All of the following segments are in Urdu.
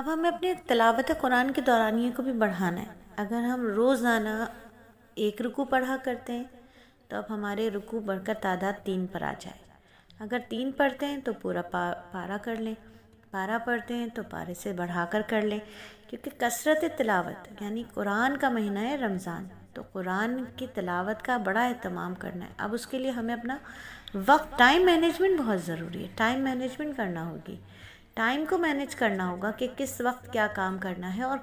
اب ہمیں اپنے تلاوت قرآن کے دورانیے کو بھی بڑھانا ہے۔ اگر ہم روزانہ 1 رکوع پڑھا کرتے ہیں تو اب ہمارے رکوع بڑھ کر تعداد 3 پر آ جائے۔ اگر 3 پڑھتے ہیں تو پورا پارہ کر لیں، پارہ پڑھتے ہیں تو پارے سے بڑھا کر کر لیں، کیونکہ کثرت تلاوت یعنی قرآن کا مہینہ ہے رمضان، تو قرآن کی تلاوت کا بڑا اہتمام کرنا ہے۔ اب اس کے لیے ہمیں اپنا وقت، ٹائم مینجمنٹ بہت ضروری ہے، ٹائم مینجمنٹ کرنا ہوگی، ٹائم کو مینیج کرنا ہوگا کہ کس وقت کیا کام کرنا ہے، اور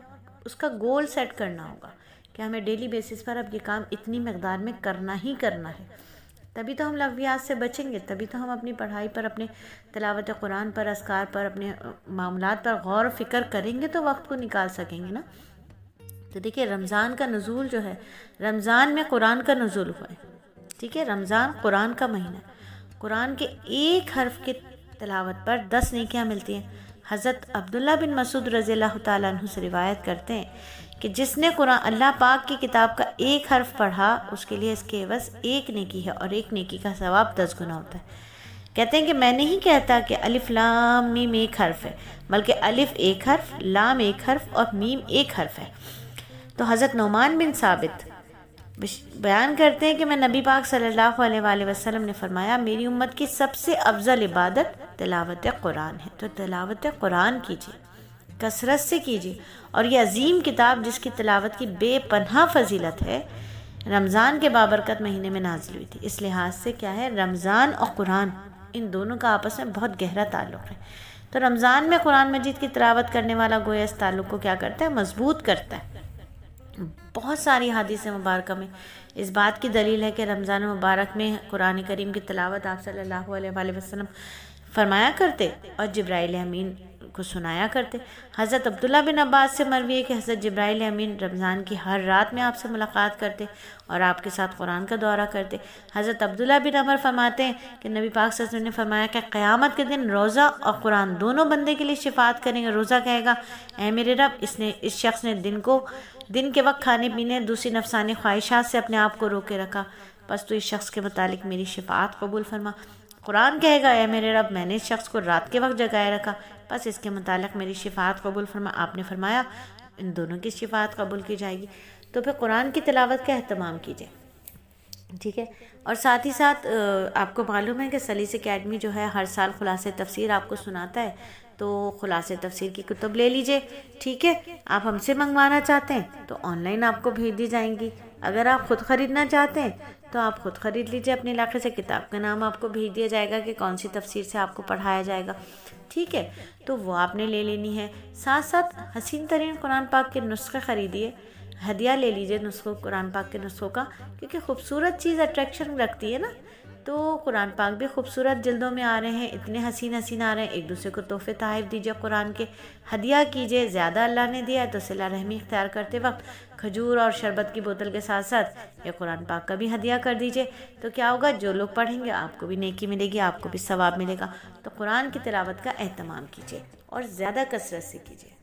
اس کا گول سیٹ کرنا ہوگا کہ ہمیں ڈیلی بیسس پر اب یہ کام اتنی مقدار میں کرنا ہی کرنا ہے۔ تبھی تو ہم لغویات سے بچیں گے، تبھی تو ہم اپنی پڑھائی پر، اپنے تلاوت قرآن پر، اذکار پر، اپنے معاملات پر غور و فکر کریں گے تو وقت کو نکال سکیں گے نا۔ تو دیکھیں رمضان کا نزول جو ہے، رمضان میں قرآن کا نزول ہوا ہے، ٹھیک ہے، رمضان قرآن کا مہینہ ہے۔ قرآن کے ایک حرف کی تلاوت پر 10 نیکیاں ملتی ہیں۔ حضرت عبداللہ بن مسعود رضی اللہ تعالیٰ عنہ سے روایت کرتے ہیں کہ جس نے قرآن اللہ پاک کی کتاب کا ایک حرف پڑھا، اس کے لیے اس کے عوض 1 نیکی ہے، اور 1 نیکی کا ثواب 10 گنا ہوتا ہے۔ کہتے ہیں کہ میں نہیں کہتا کہ الف لام میم 1 حرف ہے، بلکہ الف 1 حرف، لام 1 حرف اور میم 1 حرف ہے۔ تو حضرت نعمان بن ثابت بیان کرتے ہیں کہ میں نبی پاک صلی اللہ علیہ وآلہ وسلم نے فرمایا، میری امت کی سب سے افضل عبادت تلاوت قرآن ہے، تو تلاوت قرآن کیجیے، کثرت سے کیجیے، اور یہ عظیم کتاب جس کی تلاوت کی بے پناہ فضیلت ہے، رمضان کے بابرکت مہینے میں نازل ہوئی تھی۔ اس لحاظ سے کیا ہے، رمضان اور قرآن ان دونوں کا آپس میں بہت گہرا تعلق ہے۔ تو رمضان میں قرآن مجید کی تلاوت کرنے والا گویا اس تعلق کو کیا کرتا ہے، مضبوط کرتا ہے۔ بہت ساری حدیث مبارکہ میں اس بات کی دلیل ہے کہ رمضان مبارک میں قرآن کریم کی تلاوت آپ صلی اللہ علیہ وآلہ وسلم فرمایا کرتے اور جبرائیل امین کو سنایا کرتے۔ حضرت عبداللہ بن عباس سے مروی ہے کہ حضرت جبرائیل امین رمضان کی ہر رات میں آپ سے ملاقات کرتے اور آپ کے ساتھ قرآن کا دورہ کرتے۔ حضرت عبداللہ بن عمر فرماتے ہیں کہ نبی پاک صلی اللہ علیہ وسلم نے فرمایا کہ قیامت کے دن روزہ اور قرآن دونوں بندے کے لیے شفاعت کریں گے۔ روزہ کہے گا، اے میرے رب، اس شخص نے دن کے وقت کھانے پینے، دوسری نفسانی خواہشات سے اپنے آپ کو روکے رکھا، بس تو اس شخص کے متعلق میری شفاعت قبول فرما۔ قرآن کہے گا، اے میرے رب، میں نے اس شخص کو رات کے وقت جگائے رکھا، بس اس کے متعلق میری شفاعت قبول فرما۔ آپ نے فرمایا ان دونوں کی شفاعت قبول کی جائے گی۔ تو پھر قرآن کی تلاوت کا اہتمام کیجیے، ٹھیک ہے۔ اور ساتھ ہی ساتھ آپ کو معلوم ہے کہ سلیس اکیڈمی جو ہے ہر سال خلاصہ تفسیر آپ کو سناتا ہے، تو خلاصہ تفسیر کی کتب لے لیجئے، ٹھیک ہے۔ آپ ہم سے منگوانا چاہتے ہیں تو آن لائن آپ کو بھیج دی جائیں گی، اگر آپ خود خریدنا چاہتے ہیں تو آپ خود خرید لیجئے، اپنے علاقے سے کتاب کا نام آپ کو بھیج دیا جائے گا کہ کون سی تفسیر سے آپ کو پڑھایا جائے گا، ٹھیک ہے، تو وہ آپ نے لے لینی ہے۔ ساتھ ساتھ حسین ترین قرآن پاک کے نسخے خریدیے، ہدیہ لے لیجئے نسخوں، قرآن پاک کے نسخوں کا، کیونکہ خوبصورت چیز اٹریکشن رکھتی ہے نا۔ تو قرآن پاک بھی خوبصورت جلدوں میں آ رہے ہیں، اتنے حسین آ رہے ہیں، ایک دوسرے کو تحفے تحائف دیجئے، قرآن کے ہدیہ کیجئے، زیادہ اللہ نے دیا ہے تو صلہ رحمی اختیار کرتے وقت کھجور اور شربت کی بوتل کے ساتھ ساتھ یہ قرآن پاک کا بھی ہدیہ کر دیجئے، تو کیا ہوگا، جو لوگ پڑھیں گے آپ کو بھی نیکی ملے گی، آپ کو بھی ثواب ملے گا۔ تو قرآن کی تلاوت کا اہتمام کیجئے اور زیادہ کثرت سے کیجئے۔